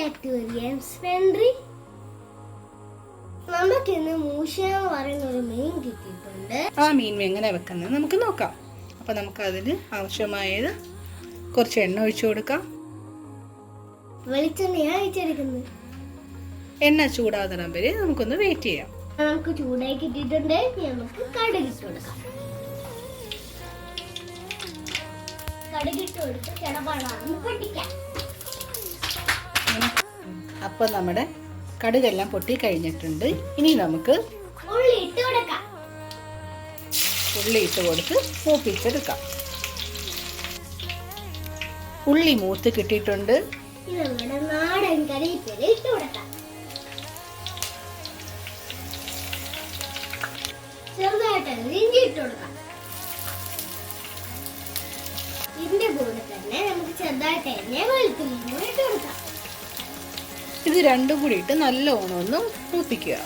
back to Rian's Pantry. നമുക്ക് ഇന്ന് മൂഷ എന്ന് പറയുന്ന ഒരു മീൻ കിട്ടിയിട്ടുണ്ട്. ആ മീൻ എങ്ങനെ വെക്കുന്നത് നമുക്ക് നോക്കാം. അപ്പോൾ നമുക്ക് അതിന് ആവശ്യമായത് കുറച്ച് എണ്ണ ഒഴിച്ചു കൊടുക്കാം. വെളിച്ചെണ്ണയാണ് ഒഴിച്ചെടുക്കുന്നത്. എണ്ണ ചൂടാകുന്ന വരെ നമുക്കൊന്ന് വെയിറ്റ് ചെയ്യാം. നമുക്ക് ചൂടായി കിട്ടിയിട്ടുണ്ട്. നമുക്ക് കടുകിട്ട് കൊടുക്കാം. കടുകിട്ട് കൊടുത്ത് കിടപാടാണെന്ന് പൊട്ടിക്കാം. അപ്പോൾ നമ്മുടെ കടുകെല്ലാം പൊട്ടി കഴിഞ്ഞിട്ടുണ്ട്. ഇനി നമുക്ക് ഉള്ളി ഇട്ട് കൊടുക്കാം. ഉള്ളി ഇട്ട് കൊടുത്ത് മൂപ്പിച്ചെടുക്കാം. ഉള്ളി മൂത്ത് കിട്ടിയിട്ടുണ്ട്. നമ്മുടെ നാടൻ കരിവേപ്പില ഇട്ട് കൊടുക്കാം. ചെറുതായിട്ട് ഇഞ്ചി ഇട്ട് കൊടുക്കാം. ഇതിന്റെ കൂടെ തന്നെ നമുക്ക് ചെറുതായിട്ട് വെളുത്തുള്ളി ഇട്ട് കൊടുക്കാം. ഇത് രണ്ടും കൂടി ഇട്ട് നല്ലോണം ഒന്ന് മൂപ്പിക്കുക.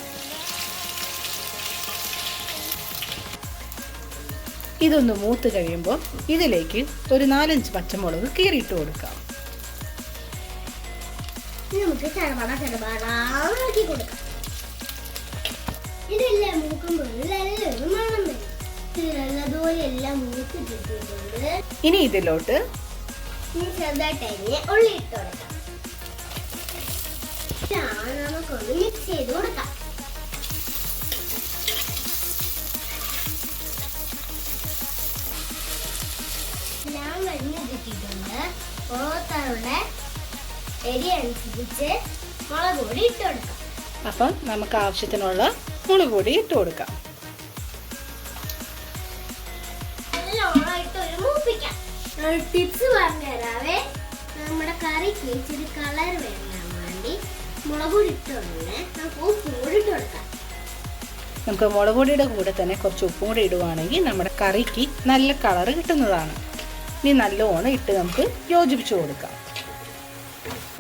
ഇതൊന്ന് മൂത്ത് കഴിയുമ്പോൾ ഇതിലേക്ക് ഒരു 4-5 പച്ചമുളക് കീറിയിട്ട് കൊടുക്കാം. നമുക്ക് ചെറുപാടാക്കി കൊടുക്കാം. ഇതെല്ലാം മൂക്കുമ്പോൾ നല്ലൊരു മണം വരും. നല്ലതുപോലെ എല്ലാം മൂത്ത് കിട്ടിയിട്ടുണ്ട്. ഇനി ഇതിലോട്ട് ചെറുതായിട്ട് ഉള്ളി ഇട്ട് കൊടുക്കാം. നമുക്കൊന്ന് മിക്സ് ചെയ്ത് കൊടുക്കാം. എല്ലാം വരിഞ്ഞ് കിട്ടിയിട്ടുണ്ട്. ഓരോരുത്തരുടെ എരി അനുസരിച്ച് മുളക് പൊടി ഇട്ട് കൊടുക്കാം. അപ്പം നമുക്ക് ആവശ്യത്തിനുള്ള മുളക് പൊടി ഇട്ട് കൊടുക്കാം. നല്ലോണമായിട്ട് ഒരു മൂപ്പിക്കാം. ടിപ്സ് പറഞ്ഞു തരാവേ. നമ്മുടെ കറിക്ക് ഇച്ചിരി കളർ വേണം വേണ്ടി മുളക് പൊടി ഇട്ടുകൊണ്ട് നമുക്ക് ഉപ്പും കൂടി ഇട്ട് കൊടുക്കാം. നമുക്ക് മുളക് പൊടിയുടെ കൂടെ തന്നെ കുറച്ച് ഉപ്പും കൂടി ഇടുവാണെങ്കിൽ നമ്മുടെ കറിക്ക് നല്ല കളർ കിട്ടുന്നതാണ്. ഇനി നല്ലോണം ഇട്ട് നമുക്ക് യോജിപ്പിച്ചു കൊടുക്കാം.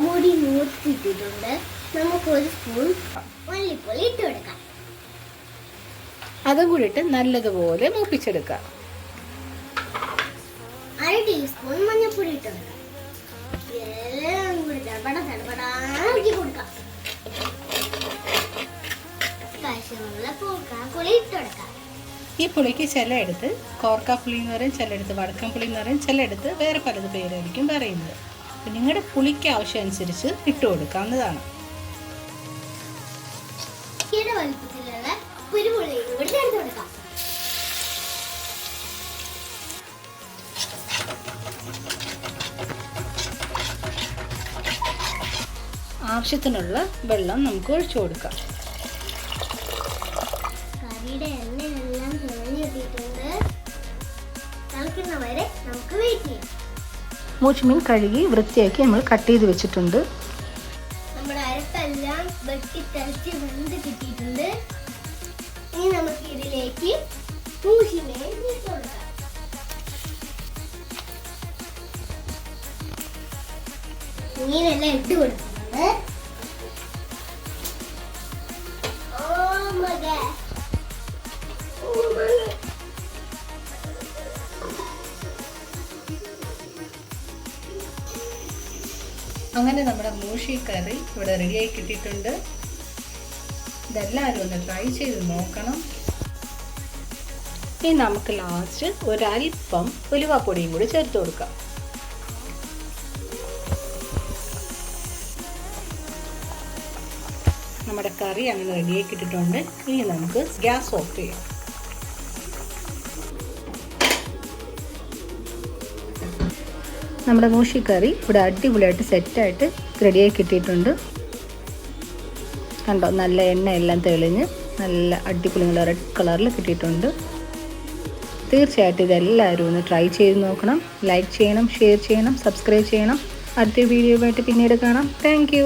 മുടി മൂത്തിട്ടിട്ടുണ്ട്. നമുക്ക് ഒരു സ്പൂൺ മല്ലിപ്പൊടി ഇട്ട് കൊടുക്കാം. അതും കൂടി ഇട്ട് നല്ലതുപോലെ മൂപ്പിച്ചെടുക്കാം. 1 ടീസ്പൂൺ മഞ്ഞൾപ്പൊടി ഇട്ട് കൊടുക്കാം. എല്ലാം കൂടി ചടപടാക്കി കൊടുക്കാം. പുളി ഇട്ട് കൊടുക്കാം. ഈ പുളിക്ക് ചിലയിടത്ത് കോർക്കാപ്പുളി എന്ന് പറയും, ചിലയിടത്ത് വടക്കൻ പുളി എന്ന് പറയും, ചിലയിടത്ത് വേറെ പലത് പേരായിരിക്കും പറയുന്നത്. അപ്പം നിങ്ങളുടെ പുളിക്ക് ആവശ്യം അനുസരിച്ച് ഇട്ട് കൊടുക്കാവുന്നതാണ്. വലിപ്പത്തിലുള്ള കുരുമുളകും കൂടി ചേർത്ത് കൊടുക്കാം. ആവശ്യത്തിനുള്ള വെള്ളം നമുക്ക് ഒഴിച്ചു കൊടുക്കാം. കറിയുടെ എണ്ണയെല്ലാം തിളഞ്ഞെത്തിയിട്ടുണ്ട്. തിളയ്ക്കുന്നവരെ നമുക്ക് വെയിറ്റ് ചെയ്യാം. മൂച്ചുമീൻ കഴുകി വൃത്തിയാക്കി നമ്മൾ കട്ട് ചെയ്ത് വെച്ചിട്ടുണ്ട്. നമ്മുടെ അരപ്പെല്ലാം വെട്ടി തിളച്ച് വെന്ത് കിട്ടിയിട്ടുണ്ട്. ഇനി നമുക്ക് ഇതിലേക്ക് മൂഷിമീൻ ഇട്ട് കൊടുക്കാം. മീനെല്ലാം ഇട്ട് കൊടുക്കും. അങ്ങനെ നമ്മുടെ മൂഷി കറി ഇവിടെ റെഡിയായി കിട്ടിയിട്ടുണ്ട്. ഇതെല്ലാവരും ഒന്ന് ട്രൈ ചെയ്ത് നോക്കണം. ഇനി നമുക്ക് ലാസ്റ്റ് ഒരൽപ്പം ഉലുവാപ്പൊടിയും കൂടി ചേർത്ത് കൊടുക്കാം. നമ്മുടെ കറി അങ്ങനെ റെഡിയായി കിട്ടിയിട്ടുണ്ട്. ഇനി നമുക്ക് ഗ്യാസ് ഓഫ് ചെയ്യാം. നമ്മുടെ മൂഷി കറി ഇവിടെ അടിപൊളിയായിട്ട് സെറ്റായിട്ട് റെഡിയായി കിട്ടിയിട്ടുണ്ട്. കണ്ടോ, നല്ല എണ്ണയെല്ലാം തെളിഞ്ഞ് നല്ല അടിപൊളി നല്ല റെഡ് കളറിൽ കിട്ടിയിട്ടുണ്ട്. തീർച്ചയായിട്ടും ഇതെല്ലാവരും ഒന്ന് ട്രൈ ചെയ്ത് നോക്കണം. ലൈക്ക് ചെയ്യണം, ഷെയർ ചെയ്യണം, സബ്സ്ക്രൈബ് ചെയ്യണം. അടുത്ത വീഡിയോയുമായിട്ട് പിന്നീട് കാണാം. താങ്ക്